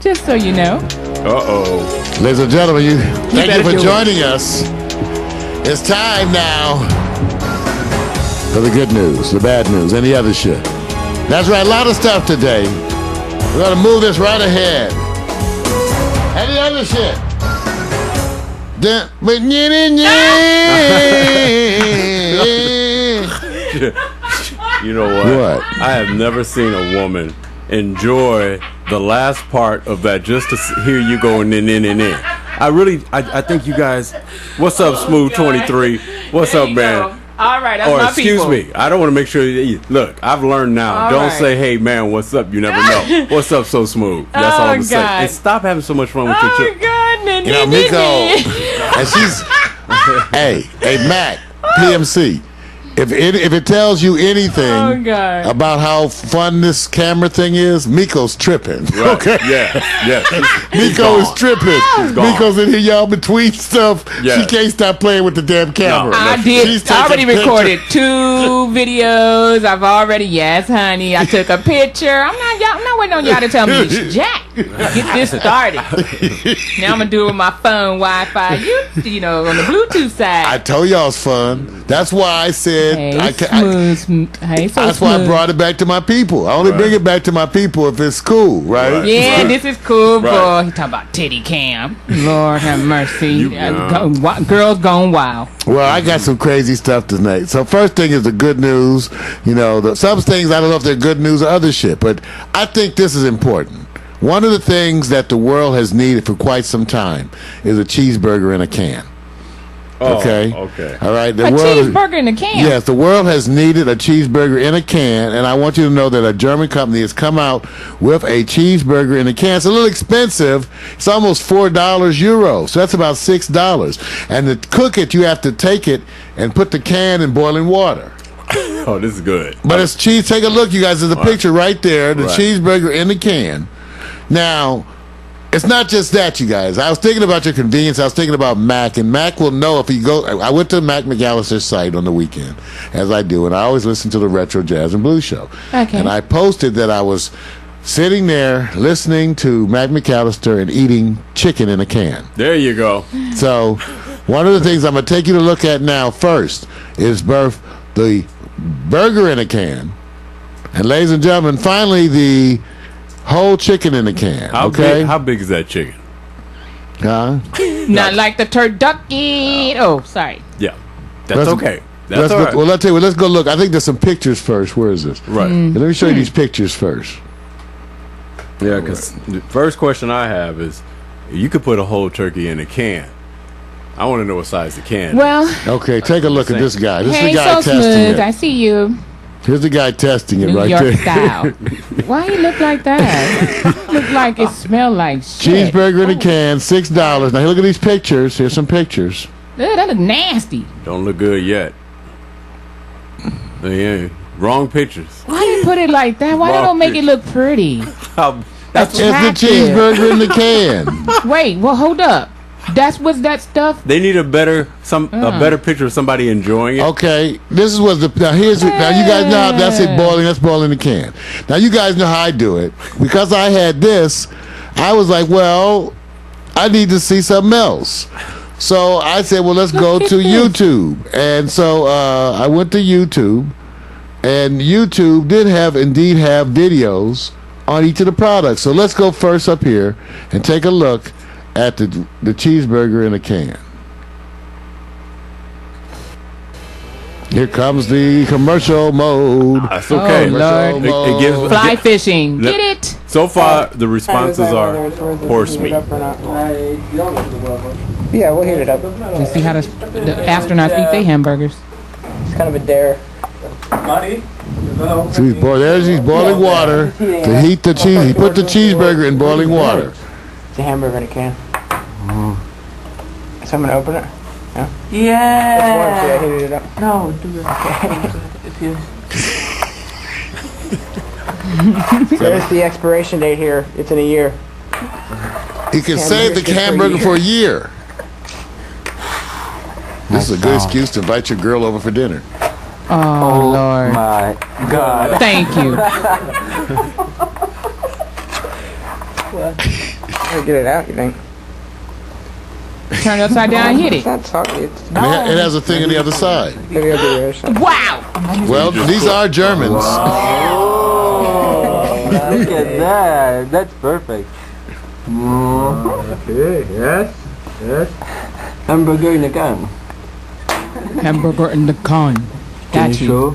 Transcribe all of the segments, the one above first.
Just so you know. Uh-oh. Ladies and gentlemen, thank you for joining us. It's time now for the good news, the bad news, and the other shit. That's right, a lot of stuff today. We're going to move this right ahead. And the other shit. You know what? I have never seen a woman enjoy the last part of that just to hear you going in. I think you guys. What's up, Smooth 23? What's up, man? All right, that's my excuse me. I don't want to make sure you look. I've learned now. Don't say, "Hey, man, what's up?" You never know. What's up, so smooth? That's all I'm saying. And stop having so much fun with your children. You know, Miko, and she's hey, Mac, PMC. If it tells you anything about how fun this camera thing is, Miko's tripping. Right. Okay. Yeah. Miko is tripping. Miko's in here, y'all, between stuff. Yeah. She can't stop playing with the damn camera. No, I did. I already recorded 2 videos. I've already, yes, honey. I took a picture. I'm not waiting on y'all to tell me it's Jack. Get this started. Now I'm gonna do it with my phone Wi-Fi. You know, on the Bluetooth side. I told y'all it's fun. That's why I said. That's why I brought it back to my people. I only bring it back to my people if it's cool, right? Yeah, this is cool, boy. He talking about titty cam. Lord have mercy. Girls gone wild. Well, I got some crazy stuff tonight. So first thing is the good news. You know, some things I don't know if they're good news or other shit, but I think this is important. One of the things that the world has needed for quite some time is a cheeseburger in a can. Okay. All right. Cheeseburger in a can. Yes, the world has needed a cheeseburger in a can, and I want you to know that a German company has come out with a cheeseburger in a can. It's a little expensive. It's almost €4 so that's about $6. And to cook it, you have to take it and put the can in boiling water. Oh, this is good. But it's cheese. Take a look, you guys. There's a picture right there. The cheeseburger in the can. Now. It's not just that, you guys. I was thinking about your convenience. I was thinking about Mac, and Mac will know if you go. I went to Mac McAllister's site on the weekend, as I do, and I always listen to the Retro Jazz and Blues show. Okay. And I posted that I was sitting there listening to Mac McAllister and eating chicken in a can. There you go. So, one of the things I'm going to take you to look at now first is the burger in a can. And ladies and gentlemen, finally the whole chicken in the can. How big is that chicken? Not like the turducken. Oh, sorry. Yeah, that's okay. That's all right. Well, let's go look. I think there's some pictures first. Where is this? Right. Let me show you these pictures first. Yeah, because the first question I have is, you could put a whole turkey in a can. I want to know what size the can is. Well. Okay, take a look at this guy. This is the guy so testing smooth. it. I see you. Here's the guy testing it New right York there. style. Why he look like that? Look like it smell like shit. Cheeseburger in a can, $6. Now look at these pictures. Here's some pictures. That look nasty. Don't look good yet. Yeah, wrong pictures. Why you put it like that? Why don't make it look pretty? It's the cheeseburger in the can. Wait, well, hold up. What's that stuff? They need a better picture of somebody enjoying it. Okay, this is what now you guys know how that's it boiling. That's boiling the can. Now you guys know how I do it. Because I had this, I was like, well, I need to see something else. So I said, well, let's go to YouTube. And so I went to YouTube, and YouTube did indeed have videos on each of the products. So let's go first up here and take a look at the cheeseburger in a can. Here comes the commercial mode. That's okay. Oh, Lord. It gives fly fishing. Get it? So far, the responses are horse meat. Yeah, we'll heat it up. You see how the astronauts eat their hamburgers. It's kind of a dare. See, there's boiling water to heat the cheese. He put the cheeseburger in boiling water. It's a hamburger in a can. So I'm going to open it? Yeah? Yeah. I heated it up. No, do it. Okay. There's the expiration date here. It's in a year. You can save the hamburger for a year. This is a good excuse to invite your girl over for dinner. Oh, Lord. My God. Thank you. Gotta get it out, you think? Turn it upside down and hit It's it. not soggy. It's It has a thing on the other side. maybe I'll do the other side. Wow. Well, these are Germans. Look at that. That's perfect. Okay, yes. Hamburger in a can. Hamburger in the con. Can Got you you. show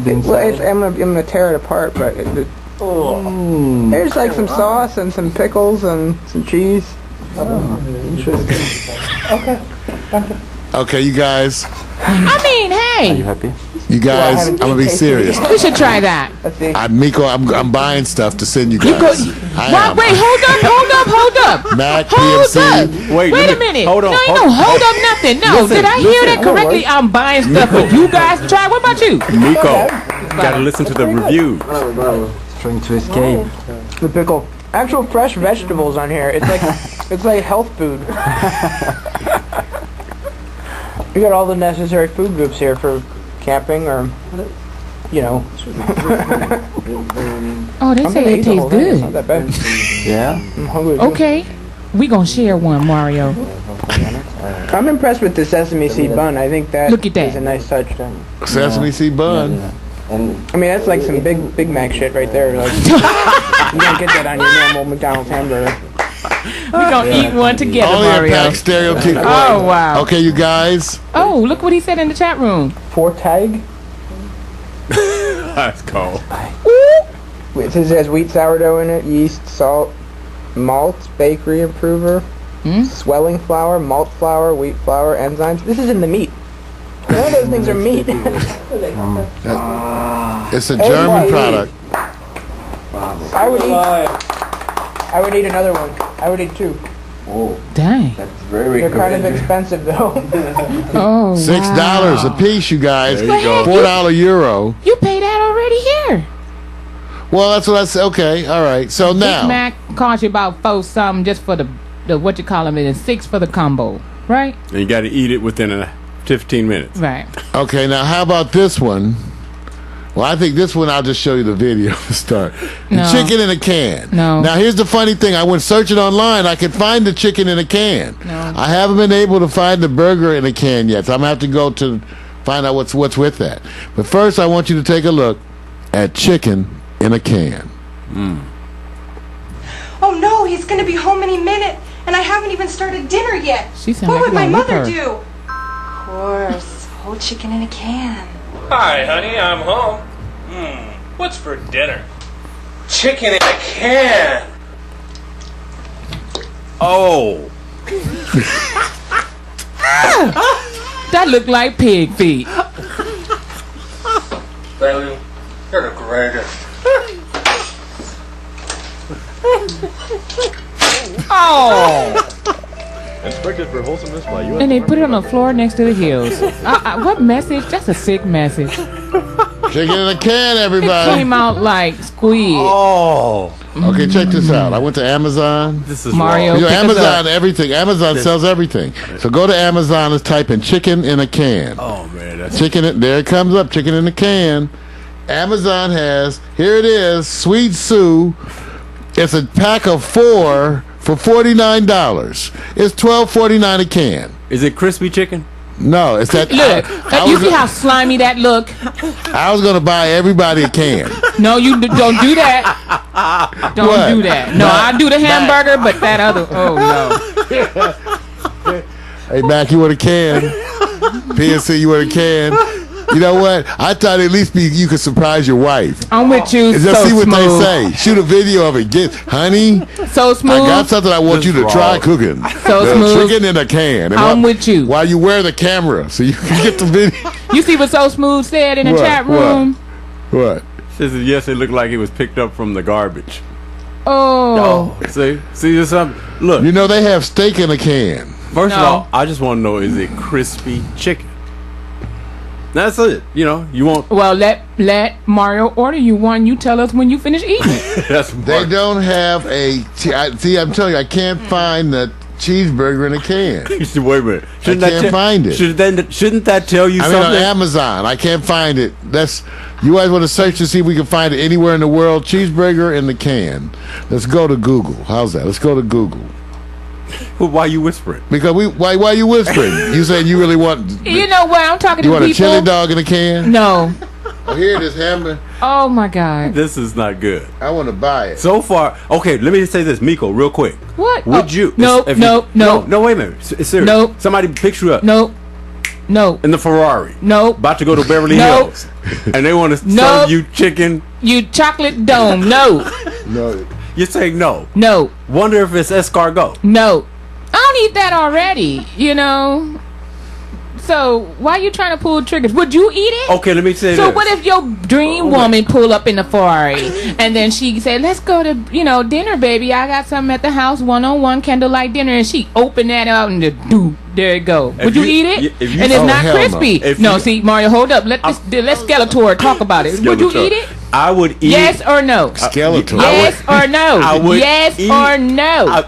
the Well, inside? I'm gonna tear it apart, but there's like some sauce and some pickles and some cheese. Okay, you guys. I mean, Are you hey, happy? You guys, I'm gonna be serious. we should try that. Let's see. Miko, I'm buying stuff to send you You go. guys. I am. Wait, hold up. Mac, Hold PMC. up. Wait, Wait let a me- minute. hold on, No, hold- hold up nothing. No, Listen, did I hear that listen. correctly? I'm buying stuff for you guys to try. What about you? Miko, gotta listen to the reviews. Trying to escape. The pickle. Actual fresh vegetables on here. It's like health food. You got all the necessary food groups here for camping or, you know. Oh, they I'm say gonna it eat the whole tastes thing. It's not good. that bad. Yeah? I'm hungry. Okay, we gonna share one, Mario. I'm impressed with the sesame seed bun. I think that Look at that. is a nice touch. Sesame seed bun. And I mean, that's like some Big Mac shit right there. Like, you don't get that on your normal McDonald's hamburger. We gonna eat one together, Only a Mario. pack stereotype. Oh wow. Okay, you guys. Oh, look what he said in the chat room. Vorteig. That's cold. It says it has wheat sourdough in it, yeast, salt, malt, bakery improver, swelling flour, malt flour, wheat flour, enzymes. This is in the meat. None of those things are meat. It's a German product. I would eat another one. I would eat two. Dang. that's very They're kind of expensive though. Oh, $6 a piece, you guys. There you go. $4 euro. You pay that already here. Well, that's what I said. Okay, all right. So Big now, Mac cost you about $4 just for the what you call them, and $6 for the combo, right? And you gotta eat it within 15 minutes. Right. okay, now how about this one? Well, I think this one I'll just show you the video to start. No. Chicken in a can. No. Now here's the funny thing. I went searching online. I could find the chicken in a can. No. I haven't been able to find the burger in a can yet. So I'm gonna have to go to find out what's with that. But first, I want you to take a look at chicken in a can. Oh no, he's gonna be home any minute, and I haven't even started dinner yet. She sound What like would you my gonna whip mother her. do? Of course, whole chicken in a can. Hi, honey, I'm home. What's for dinner? Chicken in a can. Oh, That looked like pig feet. Bailey, you're the greatest. Oh. Inspected for wholesomeness by U.S. And they put it on the floor next to the hills. What message? That's a sick message. Chicken in a can, It everybody. came out like squid. oh, Okay, check this out. I went to Amazon. this is Mario. wrong. You know, Pick us Amazon, up. everything. Amazon sells everything. So go to Amazon and type in chicken in a can. Oh man, that's Chicken, there it comes up, chicken in a can. Amazon has, here it is, Sweet Sue. It's a pack of 4 for $49. It's $12.49 a can. Is it crispy chicken? No, it's that. Look, I you was, see how slimy that look? I was gonna buy everybody a can. No, you don't do that. Don't What? do that. No, I do the hamburger, but that other. Oh no. Hey, Mac, you want a can? PNC, you want a can? You know what? I thought at least you could surprise your wife. I'm with you. And just So see what smooth. they say. Shoot a video of it. Get, honey, So I smooth. got something I want you to try cooking. So The smooth. chicken in a can. And I'm with you. While you wear the camera, so you can get the video. You see what So Smooth said in the What? chat room? What? Says yes, it looked like it was picked up from the garbage. Oh. See this up. Look, You know they have steak in a can. first of No. all, I just want to know: is it crispy chicken? That's it. You know, you want. Well, let Mario order you one. You tell us when you finish eating it. That's They don't have a. See, I'm telling you, I can't find the cheeseburger in a can. Wait a minute. I can't find it. Shouldn't that tell you something? I mean, on Amazon. I can't find it. You guys want to search to see if we can find it anywhere in the world? Cheeseburger in the can. Let's go to Google. How's that? Let's go to Google. Well, why are you whispering? Because why are you whispering? You saying you really want? You know what? I'm talking to people. You want a chili people. dog in a can? No. Oh, here it is, Hammer. Oh my God. This is not good. I want to buy it. So far, okay. Let me just say this, Miko, real quick. What? Would you? No. No. Wait a minute. It's serious. No. Somebody picks you up. No. In the Ferrari. No. About to go to Beverly Hills, and they want to serve you chicken. You chocolate dome. No. No. You're saying no. No. Wonder if it's escargot. No. I don't eat that already. You know. So why are you trying to pull triggers? Would you eat it? Okay, let me say this. So what if your dream woman pull up in the Ferrari and then she say, "Let's go to dinner, baby. I got something at the house, 1-on-1 candlelight dinner," and she open that out and there it go. Would you eat it? And it's not crispy. No, see, Mario, hold up. Let Skeletor talk about it. Would you eat it? I would eat. Yes or no? Skeletor. Yes or no? I would yes eat, or no?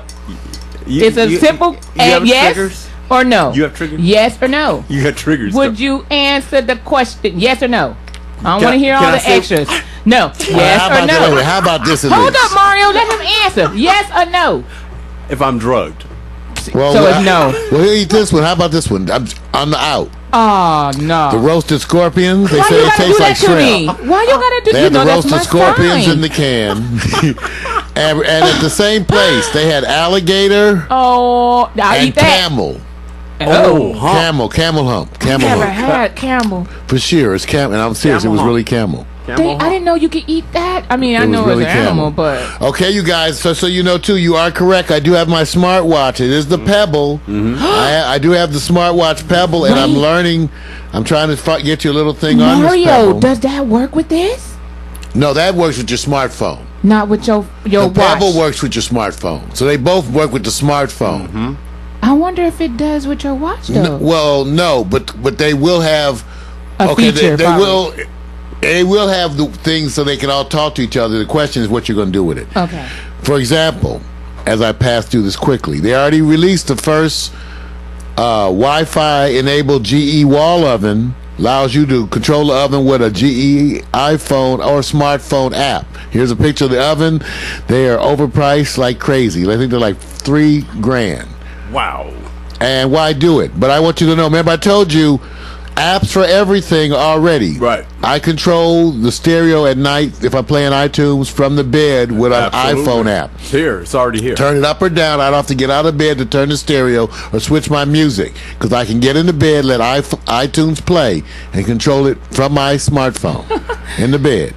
It's a simple yes. Triggers? Or no? You have triggers? Yes or no? You got triggers. Would you answer the question? Yes or no? I don't want to hear all the extras. No. Yes or no? How about this? Hold up, Mario. Let him answer. Yes or no? If I'm drugged. Well, so it's no. Well, he'll eat this one. How about this one? I'm out. Oh, no. The roasted scorpions. They Why say you it gotta tastes do like that to shrimp. me? Why you gotta do? They had the roasted that's scorpions fine. in the can. and at the same place, they had alligator. Oh, I'll eat that. Camel. Oh, camel hump. Camel Never hump. had camel. For sure, it's camel. And I'm serious, Camel it was hump. really camel. I didn't know you could eat that. I mean, I know really it's an animal, but okay, you guys. So you know too, you are correct. I do have my smartwatch. It is the Pebble. I do have the smartwatch Pebble, and I'm learning. I'm trying to get you a little thing on this Pebble. Mario, does that work with this? No, that works with your smartphone. Not with your The watch. Pebble works with your smartphone. So they both work with the smartphone. I wonder if it does with your watch though. Well, no, but they will have a feature. They will have the things so they can all talk to each other. The question is what you're going to do with it. Okay. For example, as I pass through this quickly, they already released the first Wi-Fi enabled GE wall oven. Allows you to control the oven with a GE iPhone or smartphone app. Here's a picture of the oven. They are overpriced like crazy. I think they're like $3,000. Wow. And why do it? But I want you to know, remember I told you, apps for everything already. Right. I control the stereo at night if I play in iTunes from the bed with an iPhone app. It's here. It's already here. Turn it up or down. I don't have to get out of bed to turn the stereo or switch my music because I can get in the bed, let iTunes play, and control it from my smartphone in the bed.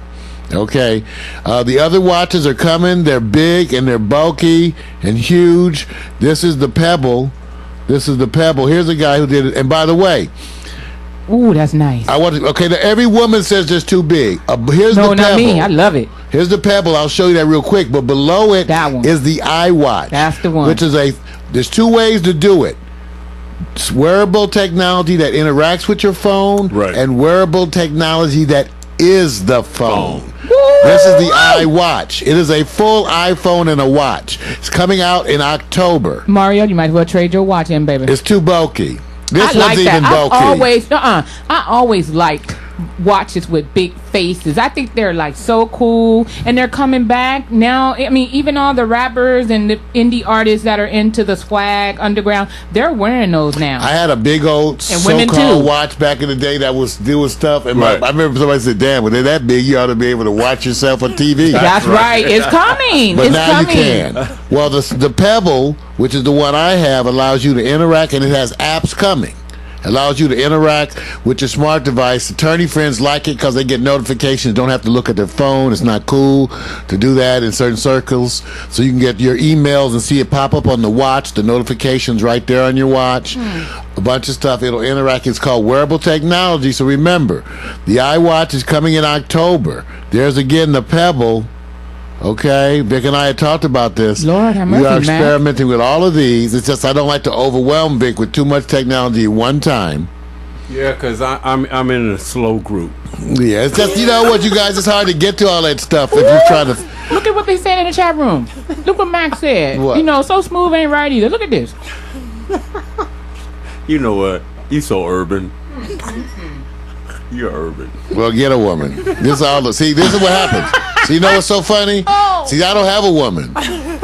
Okay. The other watches are coming. They're big and they're bulky and huge. This is the Pebble. Here's a guy who did it. And by the way, ooh, that's nice. Every woman says it's too big. Here's the Pebble. No, not me. I love it. Here's the Pebble. I'll show you that real quick. But below it is the iWatch. That's the one. Which is there's two ways to do it. It's wearable technology that interacts with your phone, right, and wearable technology that is the phone. This is the iWatch. It is a full iPhone and a watch. It's coming out in October. Mario, you might as well trade your watch in, baby. It's too bulky. This I one's like even that. bulky. I always liked watches with big faces. I think they're like so cool, and they're coming back now. I mean, even all the rappers and the indie artists that are into the swag underground, they're wearing those now. I had a big old so-called watch back in the day that was doing stuff, and I remember somebody said, "Damn, when they're that big, you ought to be able to watch yourself on TV." That's right. It's coming. But it's now coming. you can. Well, the Pebble, which is the one I have, allows you to interact, and it has apps coming. Allows you to interact with your smart device. Attorney friends like it because they get notifications. Don't have to look at their phone. It's not cool to do that in certain circles. So you can get your emails and see it pop up on the watch. The notifications right there on your watch. A bunch of stuff. It'll interact. It's called wearable technology. So remember, the iWatch is coming in October. There's again the Pebble. Okay, Vic and I had talked about this. Lord have mercy, we are experimenting with all of these. It's just I don't like to overwhelm Vic with too much technology at one time. Yeah, because I'm in a slow group. Yeah, it's just, you know what, you guys, it's hard to get to all that stuff if you're trying to. Look at what they said in the chat room. Look what Max said. What? You know, so smooth ain't right either. Look at this. You know what? You so urban. You're urban. Well, get a woman. This is this is what happens. See, you know what's so funny? See, I don't have a woman.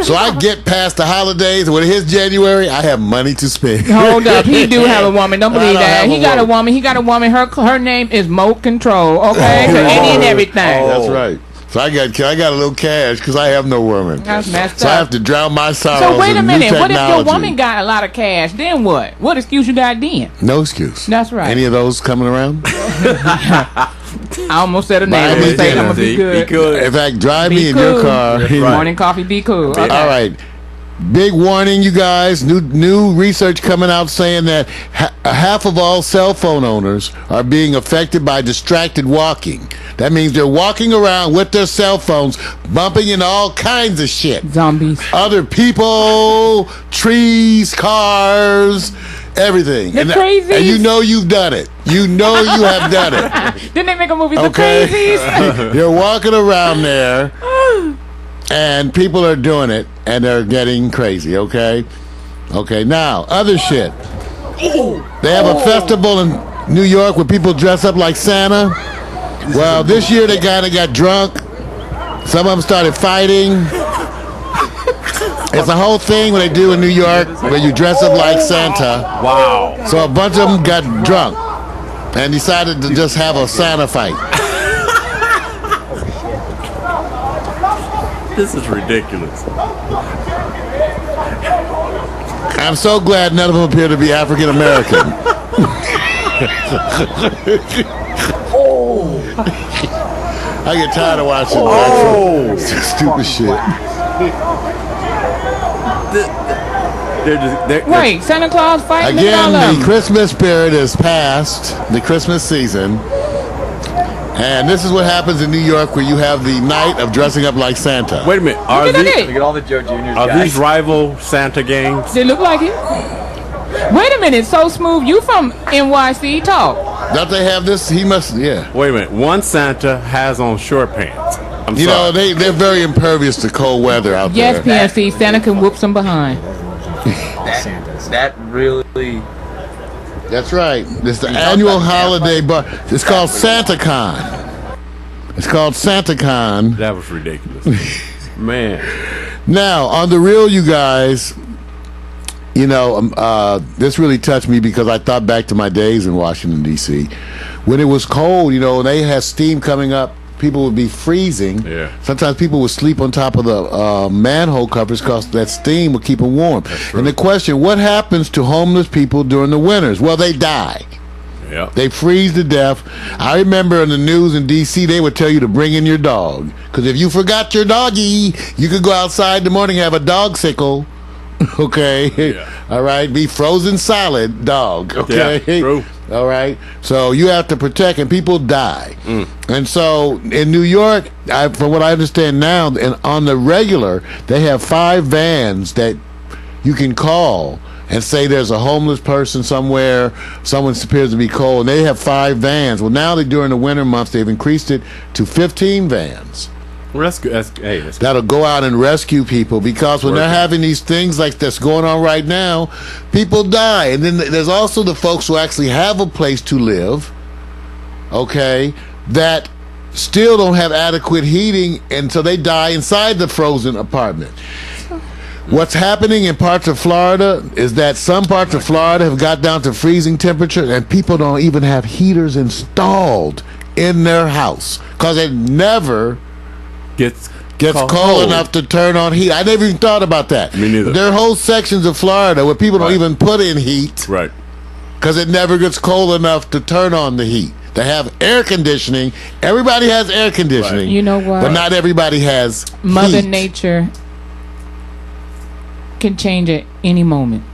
So I get past the holidays. When it hits January, I have money to spend. Hold up. He do have a woman. Don't believe don't that. have He got a woman. He got a woman. Her name is Mo Control. Okay? So any and everything. That's right. So I got a little cash because I have no woman. That's messed So I up. have to drown my sorrows. So wait a in new minute. What if your technology. woman got a lot of cash? Then what? What excuse you got then? No excuse. That's right. Any of those coming around? I almost said a name. Buy I'm me gonna say I'm gonna be dinner. good. In fact, drive Be me in cool. your car. Morning coffee, be cool. Okay. All right. Big warning, you guys. New research coming out saying that half of all cell phone owners are being affected by distracted walking. That means they're walking around with their cell phones, bumping into all kinds of shit. Zombies. Other people, trees, cars, everything. The crazies. And you know you've done it. You know you have done it. Didn't they make a movie, The Okay. Crazies? You're walking around there, and people are doing it, and they're getting crazy, okay? Okay, now, other shit. They have a festival in New York where people dress up like Santa. Well, this year they kind of got drunk. Some of them started fighting. It's a whole thing what they do in New York where you dress up like Santa. Wow. So a bunch of them got drunk and decided to just have a Santa fight. This is ridiculous. I'm so glad none of them appear to be African American. I get tired of watching stupid shit. Wait, Santa Claus fighting all Again, of the them. Christmas spirit is past the Christmas season. And this is what happens in New York where you have the night of dressing up like Santa. Wait a minute. Are Look at these, it. Look at all the Joe Juniors are guys. these rival Santa gangs? They look like it. Wait a minute, So Smooth, you from NYC? Talk. Don't they have this? He must, yeah. Wait a minute. One Santa has on short pants. I'm You know, sorry. they're very impervious to cold weather out Yes, there. PNC, Santa can whoop some behind. That really. That's right. It's the annual holiday bar. It's called SantaCon. It's called SantaCon. That was ridiculous. Man. Now, on the real, you guys, you know, this really touched me because I thought back to my days in Washington, D.C. When it was cold, you know, they had steam coming up. People would be freezing. Yeah. Sometimes people would sleep on top of the manhole covers because that steam would keep them warm. And the question, what happens to homeless people during the winters? Well, they die. Yep. They freeze to death. I remember in the news in D.C., they would tell you to bring in your dog. Because if you forgot your doggy, you could go outside in the morning and have a dog sickle. Okay? Yeah. All right? Be frozen solid dog. Okay? Yeah, true. All right? So you have to protect, and people die. And so in New York, from what I understand now, and on the regular, they have 5 vans that you can call and say there's a homeless person somewhere, someone appears to be cold, and they have 5 vans. Well, now during the winter months, they've increased it to 15 vans. Well, that's good. That's good. That'll go out and rescue people, because when they're having these things like that's going on right now, people die. And then there's also the folks who actually have a place to live, okay, that still don't have adequate heating, and so they die inside the frozen apartment. What's happening in parts of Florida is that some parts of Florida have got down to freezing temperature, and people don't even have heaters installed in their house because it never Gets cold enough to turn on heat. I never even thought about that. Me neither. There are whole sections of Florida where people don't even put in heat Right. because it never gets cold enough to turn on the heat. They have air conditioning. Everybody has air conditioning. You know what? But not everybody has Mother heat. Nature can change at any moment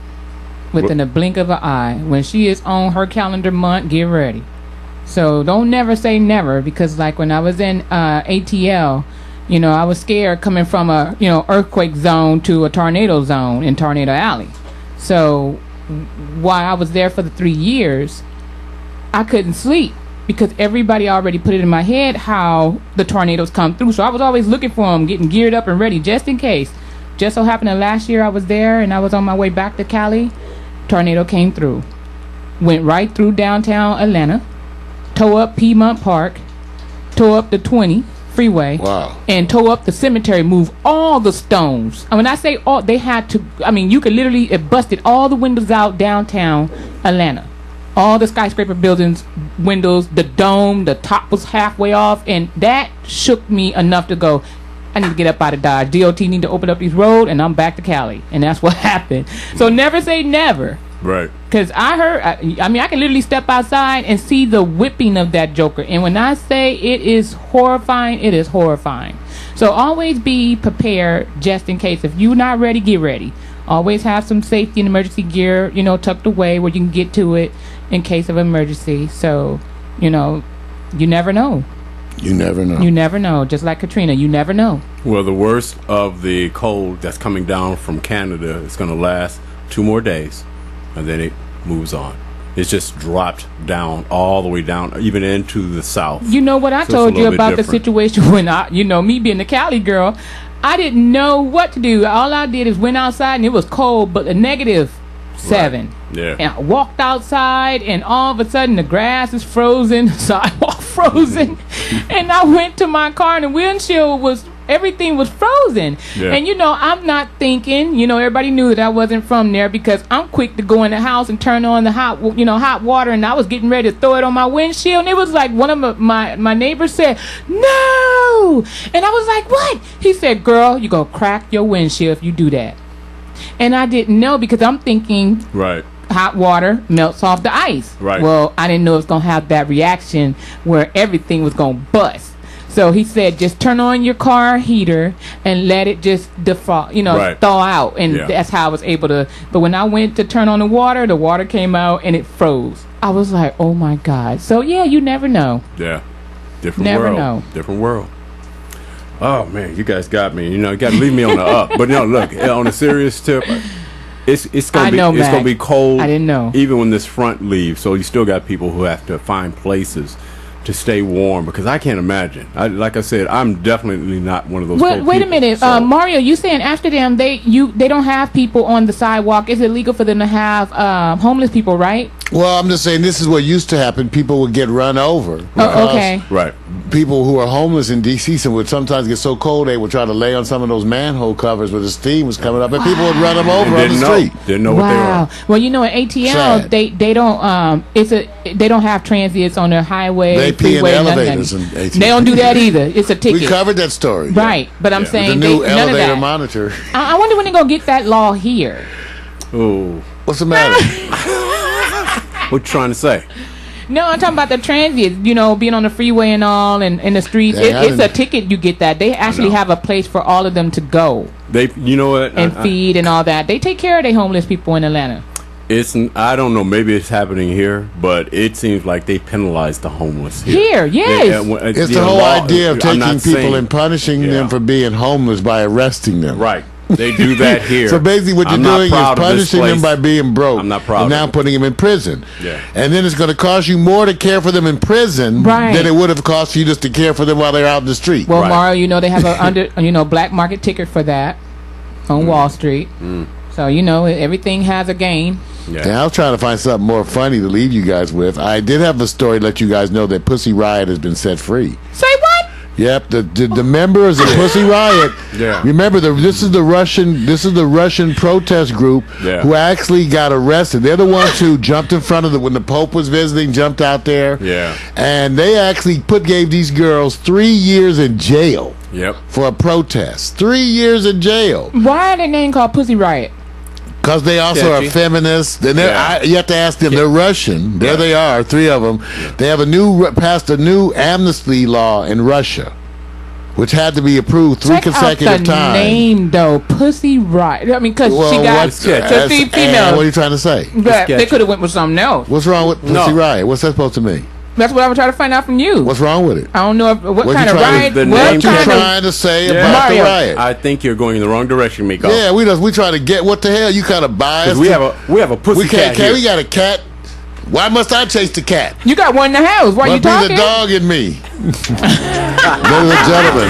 within a blink of an eye. When she is on her calendar month, get ready. So don't never say never, because like when I was in ATL, you know, I was scared coming from a, you know, earthquake zone to a tornado zone in Tornado Alley. So while I was there for the 3 years, I couldn't sleep because everybody already put it in my head how the tornadoes come through. So I was always looking for them, getting geared up and ready just in case. Just so happened that last year I was there and I was on my way back to Cali. Tornado came through. Went right through downtown Atlanta, tore up Piedmont Park, tore up the 20 freeway, and tore up the cemetery, moved all the stones. And when I say all, they had to, I mean, you could literally, it busted all the windows out downtown Atlanta. All the skyscraper buildings, windows, the dome, the top was halfway off, and that shook me enough to go, I need to get up out of Dodge. DOT need to open up these roads, and I'm back to Cali. And that's what happened. So never say never. Right. Because I heard, I mean, I can literally step outside and see the whipping of that joker. And when I say it is horrifying, it is horrifying. So always be prepared just in case. If you're not ready, get ready. Always have some safety and emergency gear, you know, tucked away where you can get to it in case of emergency. So, you know, you never know. You never know. You never know. Just like Katrina, you never know. Well, the worst of the cold that's coming down from Canada is going to last 2 more days, and then it moves on. It's just dropped down all the way down, even into the south. You know what I told you about the situation when I, you know, me being the Cali girl, I didn't know what to do. All I did is went outside and it was cold, but a -7. Right. Yeah. And I walked outside and all of a sudden the grass is frozen, sidewalk frozen, and I went to my car and the windshield was, everything was frozen. Yeah. And you know, I'm not thinking, you know, everybody knew that I wasn't from there because I'm quick to go in the house and turn on the hot water, and I was getting ready to throw it on my windshield, and it was like one of my neighbors said, "No!" And I was like, "What?" He said, "Girl, you gonna crack your windshield if you do that." And I didn't know because I'm thinking, right, hot water melts off the ice. Right. Well, I didn't know it was gonna have that reaction where everything was gonna bust. So he said, just turn on your car heater and let it just default, you know, right, thaw out. And that's how I was able to. But when I went to turn on the water came out and it froze. I was like, oh my God. So yeah, you never know. Yeah. Different never world. Know. Different world. Oh man, you guys got me. You know, you got to leave me on the up. But no, look, on a serious tip, it's gonna be cold. I didn't know. Even when this front leaves, so you still got people who have to find places to stay warm, because I can't imagine. Like I said, I'm definitely not one of those. Wait a minute, so. Mario, you saying Amsterdam they don't have people on the sidewalk? It's illegal for them to have homeless people, right? Well, I'm just saying this is what used to happen. People would get run over. Oh, okay. Right. People who are homeless in D.C. would sometimes get so cold they would try to lay on some of those manhole covers where the steam was coming up, and people would run them over on the street. Didn't know what they were. Well, you know, at ATL sad. they don't they don't have transients on their highway. They pee in elevators in ATL. They don't do that either. It's a ticket. We covered that story. Right, but I'm saying the new elevator monitor. I wonder when they're gonna get that law here. Oh, what's the matter? What you trying to say? No, I'm talking about the transit, you know, being on the freeway and all, and in the streets. It's a ticket. You get that. They actually have a place for all of them to go. You know what? And feed and all that. They take care of their homeless people in Atlanta. I don't know, maybe it's happening here, but it seems like they penalize the homeless here. Yes. It's the whole idea of taking people and punishing them for being homeless by arresting them. Right. They do that here. So basically what you're doing is punishing them by being broke. I'm not proud and now of it. putting them in prison. Yeah. And then it's going to cost you more to care for them in prison than it would have cost you just to care for them while they're out in the street. Well, Mario, you know, they have a black market ticket for that on Wall Street. So, you know, everything has a gain. Yeah. And I was trying to find something more funny to leave you guys with. I did have a story to let you guys know that Pussy Riot has been set free. Say what? Yep, the members of Pussy Riot. Yeah. Remember, this is the Russian protest group who actually got arrested. They're the ones who jumped in front of when the Pope was visiting, jumped out there. Yeah. And they actually gave these girls 3 years in jail. Yep. For a protest. 3 years in jail. Why are they name called Pussy Riot? Because they also are feminists. And you have to ask them. They're Russian. There they are, 3 of them. They have passed a new amnesty law in Russia, which had to be approved 3 consecutive times. Out the name though, Pussy Riot. I mean, because she got female. What are you trying to say? But they could have went with something else. What's wrong with Pussy Riot? What's that supposed to mean? That's what I'm trying to find out from you. What's wrong with it? I don't know what kind of riot. What you trying to say about the riot? I think you're going in the wrong direction, Miko. Yeah, we try to get what the hell you kind of biased. We have a pussy cat here. We got a cat. Why must I chase the cat? You got one in the house. Why you Must be talking? the dog in me. Ladies and gentlemen,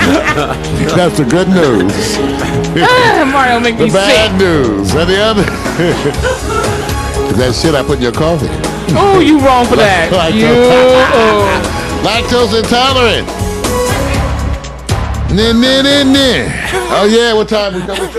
that's the good news. Mario make The me bad sick. news. And the other. That shit I put in your coffee. Oh, you wrong for that. Lactose intolerant. Oh yeah, what time we coming?